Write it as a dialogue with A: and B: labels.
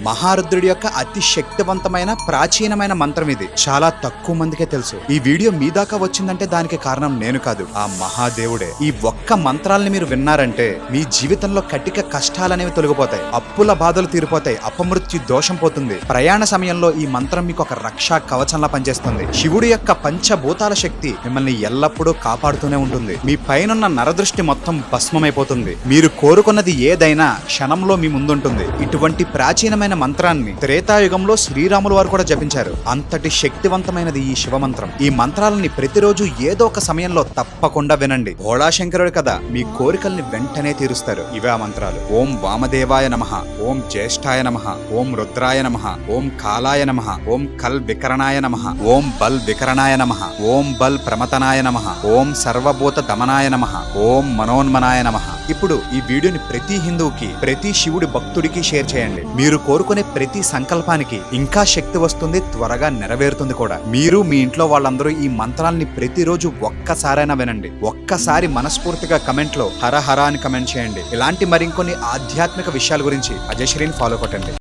A: మహారుద్రుడి యొక్క అతి శక్తివంతమైన ప్రాచీనమైన మంత్రం ఇది. చాలా తక్కువ మందికే తెలుసు. ఈ వీడియో మీ దాకా వచ్చిందంటే దానికి కారణం నేను కాదు, ఆ మహాదేవుడే. ఈ ఒక్క మంత్రాల్ని మీరు విన్నారంటే మీ జీవితంలో కటిక కష్టాలనేవి తొలగిపోతాయి, అప్పుల బాధలు తీరిపోతాయి, అపమృత్యు దోషం పోతుంది. ప్రయాణ సమయంలో ఈ మంత్రం మీకు ఒక రక్షా కవచంలా పనిచేస్తుంది. శివుడి యొక్క పంచభూతాల శక్తి మిమ్మల్ని ఎల్లప్పుడూ కాపాడుతూనే ఉంటుంది. మీ పైనున్న నరదృష్టి మొత్తం భస్మమైపోతుంది. మీరు కోరుకున్నది ఏదైనా క్షణంలో మీ ముందుంటుంది. ఇటువంటి ప్రాచీనమైన మంత్రాన్ని త్రేతాయుగంలో శ్రీరాములు వారు కూడా జపించారు. అంతటి శక్తివంతమైనది ఈ శివమంత్రం. ఈ మంత్రాలని ప్రతిరోజు ఏదో ఒక సమయంలో తప్పకుండా వినండి. భోళాశంకరుడు కదా మీ కోరికల్ని వెంటనే తీరుస్తారు. ఇవే ఆ మంత్రాలు. ఓం వామదేవాయ నమః, ఓం జ్యేష్ఠాయ నమః, ఓం రుద్రాయ నమః, ఓం కాలాయ నమః, ఓం కల్ వికరణాయ నమః, ఓం బల్ వికరణాయ నమః, ఓం బల్ ప్రమతనాయ నమః, ఓం సర్వభూత దమనాయ నమః, ఓం మనోన్మనాయ నమః. ఇప్పుడు ఈ వీడియోని ప్రతి హిందువుకి, ప్రతి శివుడి భక్తుడికి షేర్ చేయండి. మీరు కోరుకునే ప్రతి సంకల్పానికి ఇంకా శక్తి వస్తుంది, త్వరగా నెరవేరుతుంది కూడా. మీరు మీ ఇంట్లో వాళ్ళందరూ ఈ మంత్రాల్ని ప్రతిరోజు ఒక్కసారైనా వినండి. ఒక్కసారి మనస్ఫూర్తిగా కమెంట్ లో హర హర అని కమెంట్ చేయండి. ఇలాంటి మరికొన్ని ఆధ్యాత్మిక విషయాల గురించి అజయ్ శ్రీని ఫాలో కొట్టండి.